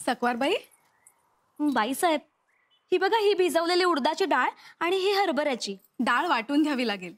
सकवारबाई, बाईसाहेब, ही बघा, ही भिजवलेली उडदाची डाळ आणि ही हरभऱ्याची डाळ वाटून घ्यावी लागेल.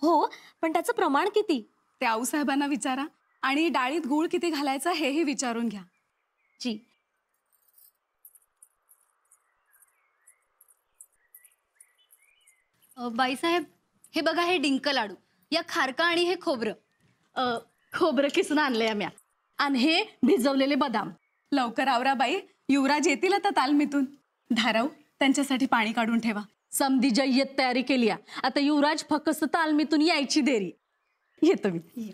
हो, पण त्याचं प्रमाण किती? ते आऊसाहेबांना विचारा आणि डाळीत गूळ किती घालायचा हेही विचारून घ्या. जी. बाईसाहेब, हे बघा, हे डिंक लाडू, या खारका आणि हे खोबरं खोबरं किसून आणलंय आम्ही, आणि हे भिजवलेले बदाम. लवकर आवरा बाई, युवराज येतील आता तालमीतून. धाराऊ, त्यांच्यासाठी पाणी काढून ठेवा. समधी जय्यत तयारी केली आहे. आता युवराज फक्त तालमीतून यायची देरी. येतो मी.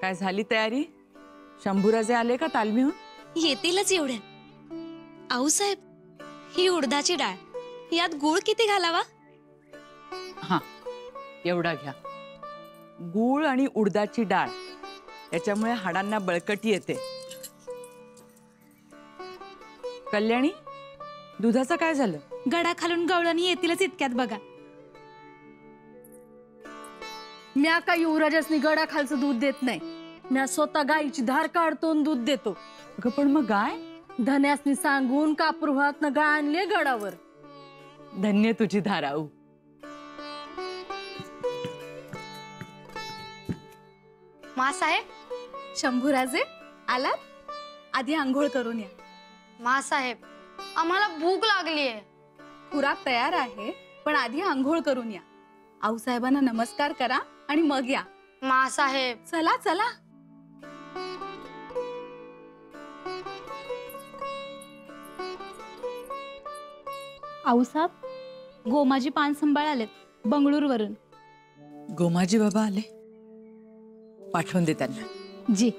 काय झाली तयारी? शंभूराजे आले का तालमीहून? येतीलच एवढ्यात. आऊसाहेब, ही उडदाची डाळ, यात गूळ किती घालावा? हा, एवढा घ्या. गूळ आणि उडदाची डाळ याच्यामुळे हाडांना बळकटी येते. कल्याणी, दुधाचं काय झालं? गडा खालून गवळणी येतीलच इतक्यात बघा. म्या का युवराजसनी गडा खालचं दूध देत नाही. म्या स्वतः गाईची धार काढतो आणि दूध देतो. अगं पण मग गाय? धन्यासनी सांगून कापूरहात न गाय आणले गडावर. धन्य तुझी धाराऊ. मासाहेब, शंभूराजे आलात? आधी आंघोळ करून या. मासाहेब, आम्हाला भूक लागली आहे. खुराक तयार आहे, पण आधी आंघोळ करून या. आऊसाहेबांना नमस्कार करा आणि मग या. मासाहेब, चला चला. आऊसाहेब, गोमाजी पान संभाळ आलेत बंगळूरवरून. गोमाजी बाबा आले? पाठवून दे त्यांना. जी.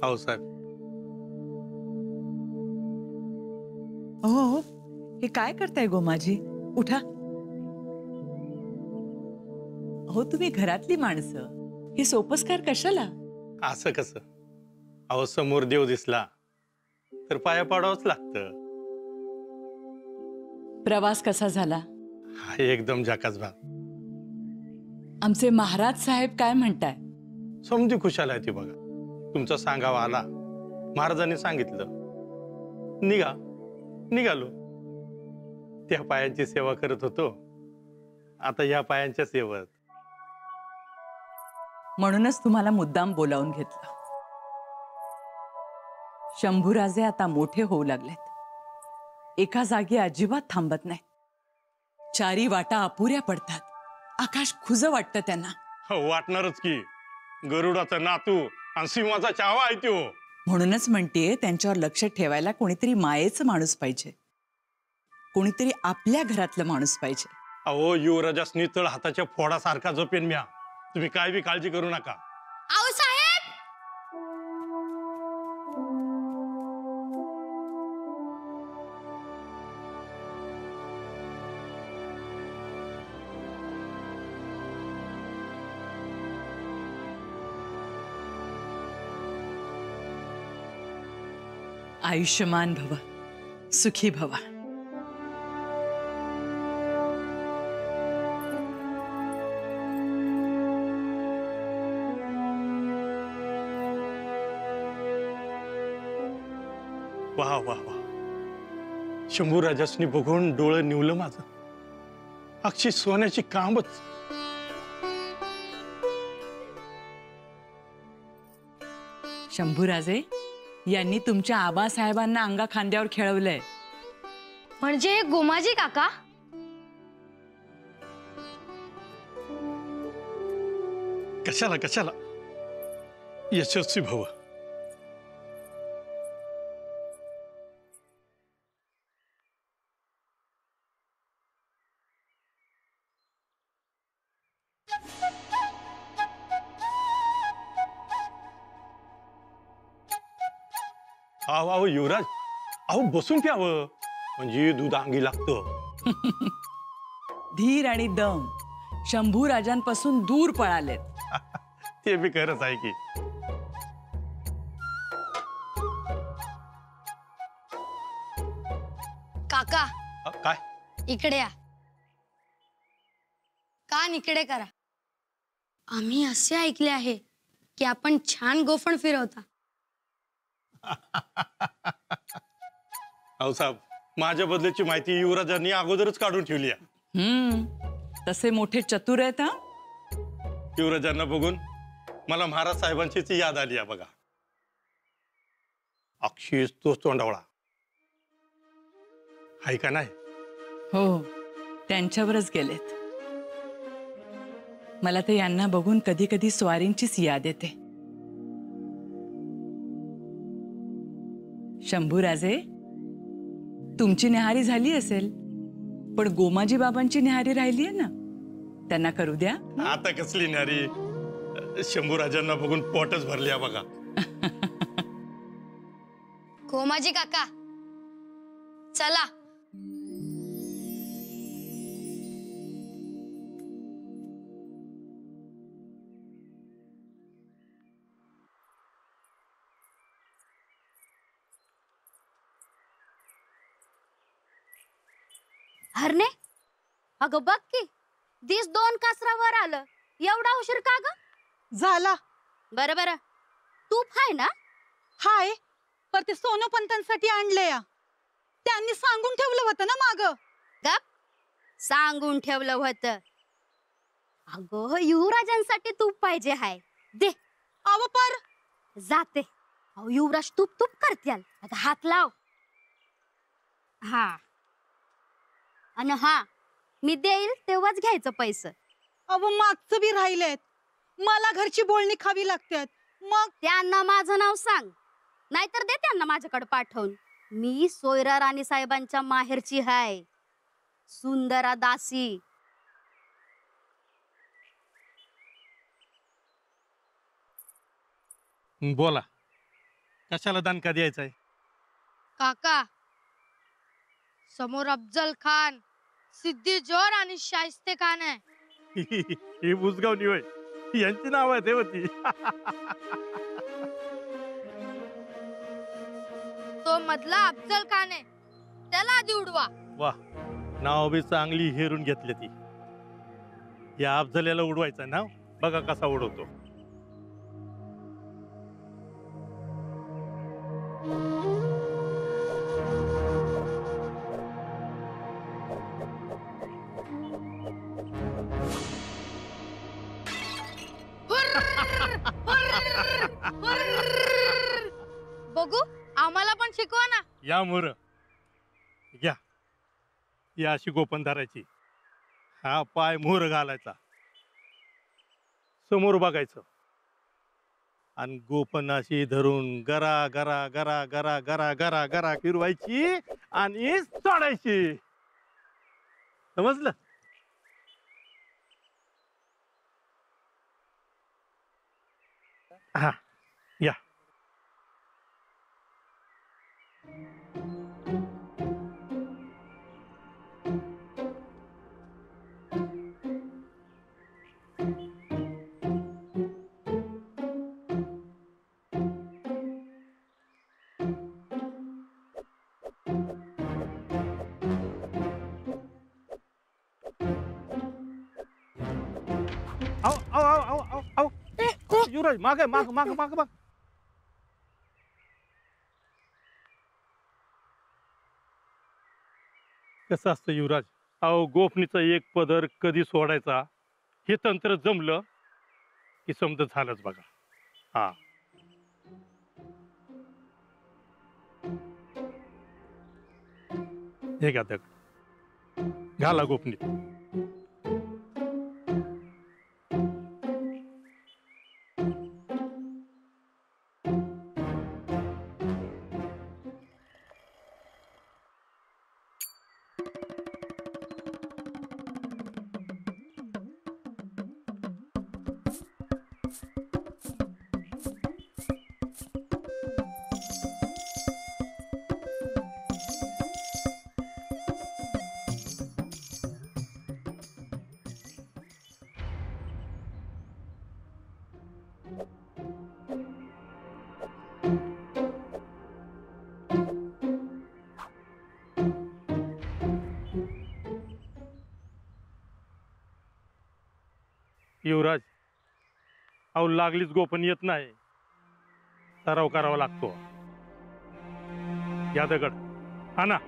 आऊसाहेब. हो, हे काय करताय गोमाजी? उठा. हो, तुम्ही घरातली माणसं, हे सोपस्कार कशाला? असं कसं? अहो, समोर देव दिसला तर पाया पाडावंच लागतं. प्रवास कसा झाला? हा, एकदम झकास भाग. आमचे महाराज साहेब काय म्हणताय? समधी खुशाल आहे ती बघा. तुमचा सांगावा आला, महाराजांनी सांगितलं, निघालो. त्या पायांची सेवा करत होतो, आता या पायांच्या सेवेत. म्हणूनच तुम्हाला मुद्दाम बोलावून घेतलं. शंभूराजे आता मोठे होऊ लागलेत. एका जागी अजिबात थांबत नाही. चारी वाटा अपुऱ्या पडतात. आकाश खुजं वाटतं त्यांना. हो, वाटणारच की. गरुडाचा नातू आणि सिंहाचा चावा आहे त्यो. म्हणूनच म्हणते, त्यांच्यावर लक्ष ठेवायला कोणीतरी मायेचं माणूस पाहिजे. कोणीतरी आपल्या घरातलं माणूस पाहिजे. अहो, युवराजासनी तळ हाताच्या फोडासारखा जपेन म्या. तुम्ही काय बी काळजी करू नका. आऊसाहेब, आयुष्यमान भव, सुखी भवा. वाह वाह वाह. शंभूराजासनी बघून डोळं निवलं माझं. अक्षी सोन्याची कांबच. शंभूराजे यांनी तुमच्या आबासाहेबांना अंगा खांद्यावर खेळवलंय. म्हणजे गोमाजी काका? कशाला यशस्वी भव. अहो युवराज, अहो बसून प्यावं, म्हणजे दूध अंगी लागतं. धीर आणि दम शंभूराजांपासून दूर पळालेत. ते बी खरंच आहे की. काका, इकडे या. कान इकडे करा. आम्ही असे ऐकले आहे की आपण छान गोफण फिरवता. आऊसाहेब, माझ्या बदल्याची माहिती युवराजांनी अगोदरच काढून ठेवली आहे. तसे मोठे चतुर आहेत. हा युवराजांना बघून मला महाराज साहेबांचीच याद आली आहे बघा. अक्षीस तोच तोंडावळा आहे का नाही? हो, त्यांच्यावरच गेलेत. मला तर यांना बघून कधी कधी स्वारींचीच याद येते. शंभूराजे, तुमची न्याहारी झाली असेल, पण गोमाजी बाबांची न्याहारी राहिली आहे ना, त्यांना करू द्या. आता कसली नारी, शंभूराजांना बघून पोटच भरली आहे बघा. गोमाजी काका चला. हरणे, अगं बघ की दिस 2 कासरावर आलं. एवढा उशीर का ग? झाला. बरं बरं, तूप आहे ना? हाय, पर ते सोनोपंतांसाठी आणले या. त्यांनी सांगून ठेवलं होतं ना माग. गप, सांगून ठेवलं होतं. अगं युवराजांसाठी तूप पाहिजे हाय. दे. अव पर जाते. अहो युवराज तूप तूप करत्याल. आता हात लाव. हा, आणि हा, मी देईल तेव्हाच घ्यायचं पैसे. अव मागचं बी राहिलेत. मला घरची बोलणी खावी लागतात. मग त्यांना माझं नाव सांग, नाहीतर दे त्यांना माझ्याकडे पाठवून. मी सोयरा राणी साहेबांच्या माहेरची हाय, सुंदरा दासी. बोला, कशाला दणका द्यायचा आहे? काका, समोर अफजल खान, सिद्धी जोर आणि शाहिस्ते खान आहे. ही बुजगावनी होय, यांची नाव आहे होती. तो मधला अफजल खान आहे, त्याला आधी उडवा. वा, नाव बी चांगली हेरून घेतली ती. या अफजल्याला उडवायचं नाव बघा कसा उडवतो. बघू, आम्हाला पण शिकवा ना. या मोर, घ्या. या अशी गोपन धरायची. हा पाय मोर घालायचा, समोर बघायचं, आणि गोपन अशी धरून गरा गरा गरा गरा गरा गरा गरा फिरवायची आणि सोडायची. समजलं? हा, या. आओ आओ आओ आओ आओ आओ, युवराज मागे माग माग माग माग. कसं असतं युवराज, अहो गोफणीचा एक पदर कधी सोडायचा हे तंत्र जमलं की समजत झालंच बघा. हा, हे घ्या दगड, घाला गोफणीत. युवराज, अहो लागलीच गोपन येत नाही, सराव करावा लागतो. या दगड आणा.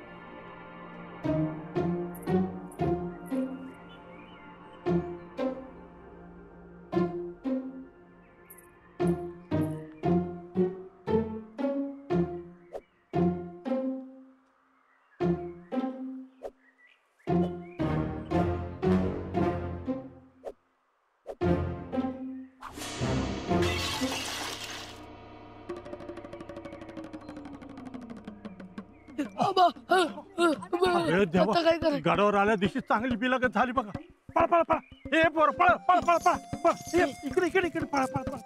अरे देवा, गडावर आल्या दिवशी चांगली बिलागत झाली बघा. पळ पळ पळ, ए पोर पळ पळ पळ पळ पळ, ए, इकडे इकडे इकडे पळ पळ पळ.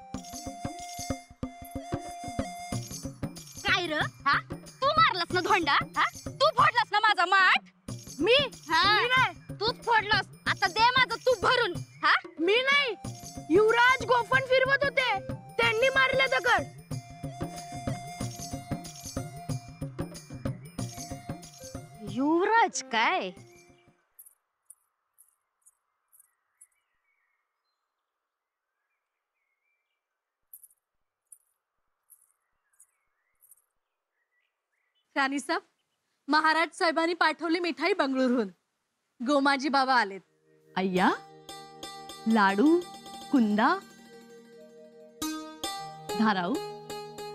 काय र हा तू मारलास ना धोंडा? हा तू फोडलास ना माझा माठ? मी तूच फोडलास. आता दे माझं तूप भरून. हा मी नाही, युवराज गोफण फिरवत होते, त्यांनी मारले दगड. युवराज काय? राणीसाहेब, महाराज साहेबांनी पाठवली मिठाई बंगळुरूहून. गोमाजी बाबा आलेत. अय्या, लाडू, कुंदा. धाराऊ,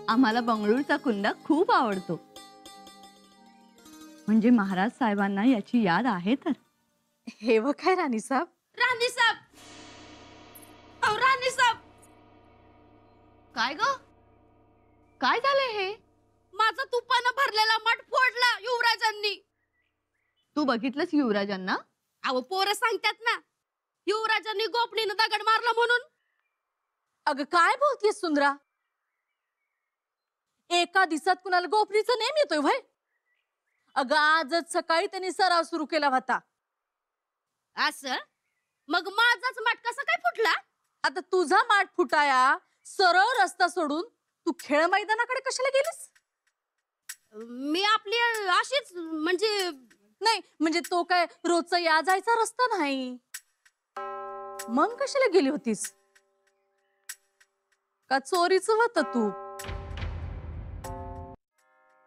आम्हाला बंगळूरचा कुंदा खूप आवडतो. म्हणजे महाराज साहेबांना याची याद आहे तर. हे व काय राणीसाहेब? राणीसाहेब, अहो राणीसाहेब. काय ग, काय झालंय हे? माझा तुपानं भरलेला मठ फोडला युवराजांनी. तू बघितलंस युवराजांना? अहो पोरं सांगतात ना, युवराजांनी गोपणीनं दगड मारला म्हणून. अगं काय बोलतेस सुंदरा? एका दिवसात कुणाला गोपनीचा नेम येतोय व्हय? अगं आजच सकाळी त्यांनी सराव सुरू केला होता. असं मग माझाच मठ कसा काय फुटला? आता तुझा माठ फुटाया सरळ रस्ता सोडून तू खेळ मैदानाकडे कशाला गेलीस? मी आपली अशीच म्हणजे नाही म्हणजे तो काय रोजचा या जायचा रस्ता नाही. मग कशाला गेली होतीस? का चोरीचं होतं तू?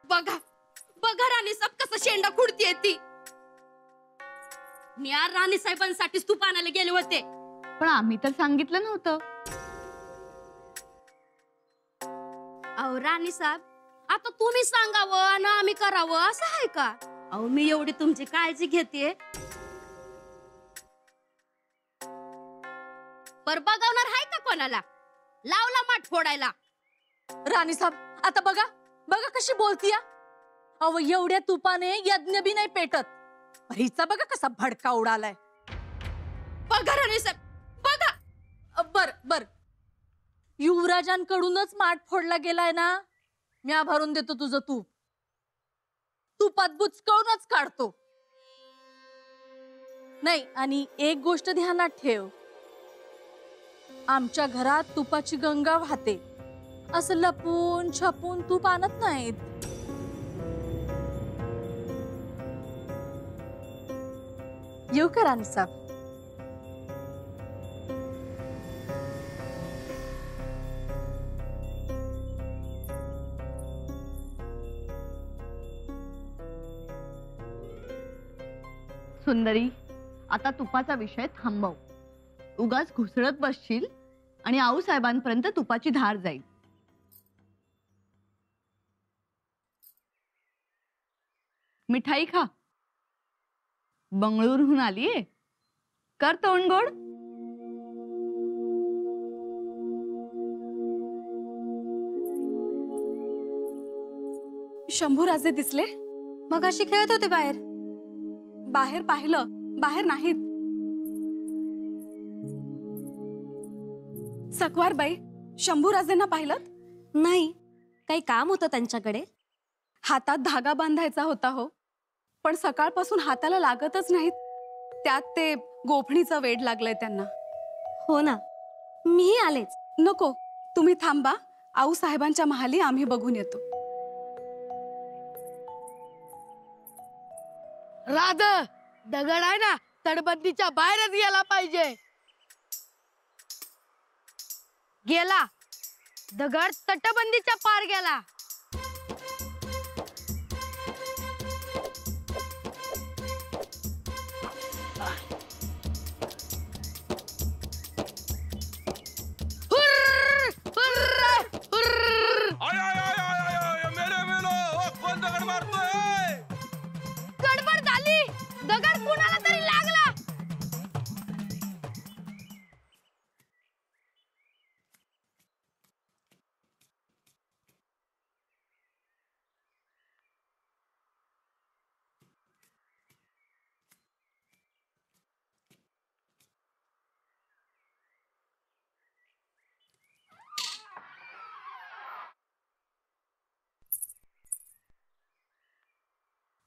बघा बघा राणीसाहेब कसं शेंडा खुडतीये ती. मी या राणीसाहेबांसाठीच तूप आणायला गेले होते. पण आम्ही तर सांगितलं नव्हतं. अहो राणीसाहेब, आता तुम्ही सांगावं आणि आम्ही करावं असं आहे का? अहो मी एवढी तुमची काळजी घेते, पर बघवणार आहे का कोणाला? लावला माठ फोडायला. राणीसाहेब आता बघा बघा कशी बोलतीया. अहो एवढ्या तुपाने यज्ञ बी नाही पेटत. हिचा बघा कसा भडका उडालाय. बघा राणीसाहेब बघा. बर बर, युवराजांकडूनच माठ फोडला गेलाय ना, म्या भरून देतो तुझं तूप. तुपात बुचकळूनच काढतो. नाही, आणि एक गोष्ट ध्यानात ठेव, आमच्या घरात तुपाची गंगा वाहते. असं लपून छपून तूप आणत नाहीत. येऊ का राणीसाहेब? सुंदरी, आता तुपाचा विषय थांबव. उगाच घुसळत बसशील आणि आऊसाहेबांपर्यंत तुपाची धार जाईल. मिठाई खा. बंगळुरूहून आलीये, कर तोंड गोड. शंभूराजे दिसले? मगाशी खेळत होते बाहेर. बाहेर पाहिलं, बाहेर नाहीत. सकवारबाई, शंभूराजेंना पाहिलं? नाही, काही काम होतं त्यांच्याकडे. हातात धागा बांधायचा होता हो, पण सकाळपासून हाताला लागतच नाहीत. त्यात ते गोफणीचा वेड लागलाय त्यांना. हो ना, मीही आलेच. नको, तुम्ही थांबा. आऊ साहेबांच्या महाली आम्ही बघून येतो. राध, दगड आहे ना, तडबंदीच्या बाहेरच गेला पाहिजे. गेला. दगड तटबंदीच्या पार गेला. गडबड झाली. दगड कुणाला तरी लागला.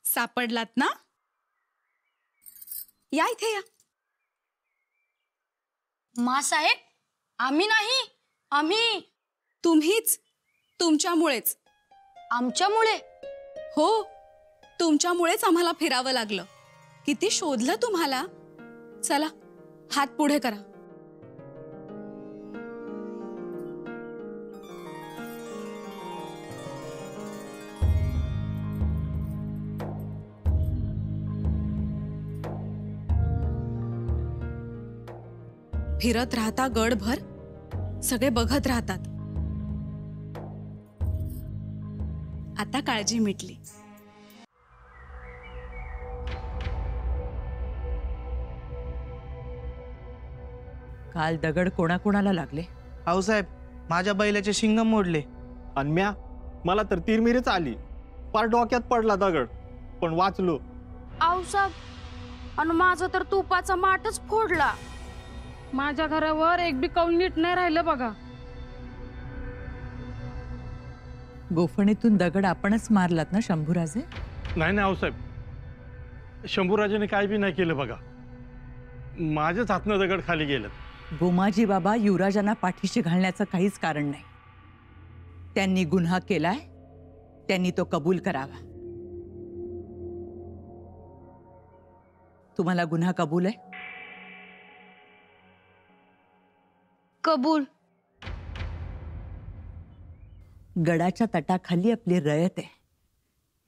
सापडलात ना? या इथे या. मासाहेब, आम्ही नाही. आम्ही. तुम्हीच. तुमच्यामुळेच. आमच्यामुळे? हो, तुमच्यामुळेच आम्हाला फिरावं लागलं. किती शोधलं तुम्हाला. चला, हात पुढे करा. फिरत राहता गडभर, सगळे बघत राहतात. आता काळजी मिटली. काल दगड कोणाकोणाला लागले? आऊसाहेब, माझ्या बैलाचे शिंग मोडले. आणि मला तर तिरमिरीच आली. पार डोक्यात पडला दगड, पण वाचलो. आऊसाहेब, आणि माझा तर तुपाचा माठच फोडला. माझ्या घरावर एक बी कौल नीट नाही राहिलं बघा. गोफणीतून दगड आपणच मारलात ना शंभूराजे? नाही आऊसाहेब, शंभूराजेने काय बी नाही केलं बघा. माझ्याच हातनं दगड खाली गेलं. गोमाजी बाबा युवराजांना पाठीशी घालण्याचं काहीच कारण नाही. त्यांनी गुन्हा केलाय, त्यांनी तो कबूल करावा. तुम्हाला गुन्हा कबूल आहे? कबूल. गडाच्या तटाखाली आपली रयत आहे.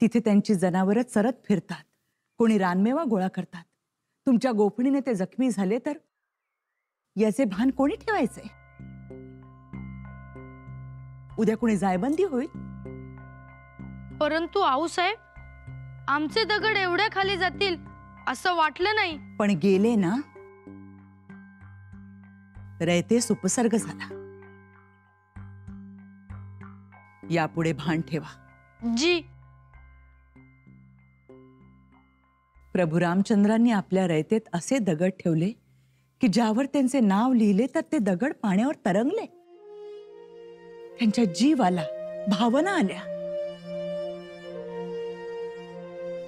तिथे त्यांची जनावरं चरत फिरतात. कोणी रानमेवा गोळा करतात. तुमच्या गोफणीने ते जखमी झाले तर याचे भान कोणी ठेवायचे? उद्या कोणी जायबंदी होईल. परंतु आऊसाहेब, आमचे दगड एवढ्या खाली जातील असं वाटलं नाही. पण गेले ना. रयतेस उपसर्ग झाला. यापुढे भान ठेवा. जी. प्रभू रामचंद्रांनी आपल्या रयतेत असे दगड ठेवले की ज्यावर त्यांचे नाव लिहिले तर ते दगड पाण्यावर तरंगले. त्यांच्या जीव आला, भावना आल्या.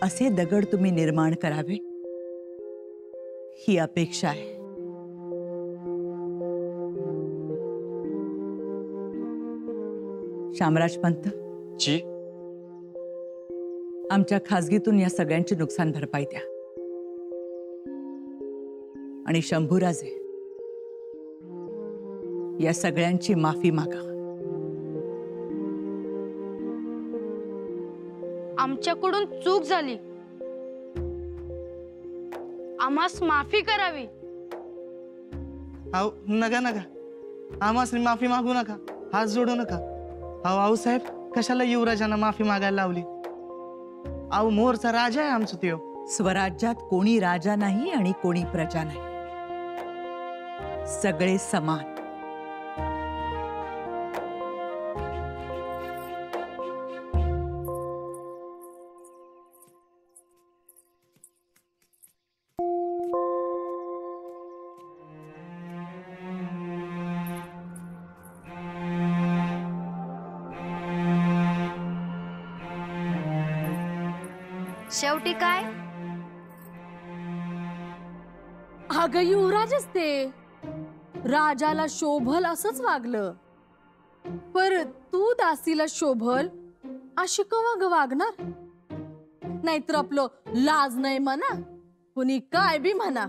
असे दगड तुम्ही निर्माण करावे ही अपेक्षा आहे. शामराज पंत जी. आमच्या खासगीतून या सगळ्यांची नुकसान भरपाई द्या. आणि शंभूराजे, या सगळ्यांची माफी मागा. आमच्याकडून चूक झाली. आम्हास माफी करावी. आऊ नका नका, आम्हाला माफी मागू नका, हात जोडू नका. अहो आऊसाहेब, कशाला युवराजांना माफी मागायला लावली? अहो मोरचा राजा आहे आमचा त्यो. स्वराज्यात कोणी राजा नाही आणि कोणी प्रजा नाही. सगळे समान. शेवटी काय? अगं युवराजच ते. राजाला शोभल असंच वागलं. पर तू दासीला शोभल अशी कवा ग वागणार? नाहीतर आपलं लाज नाही म्हणा, कुणी काय बी म्हणा,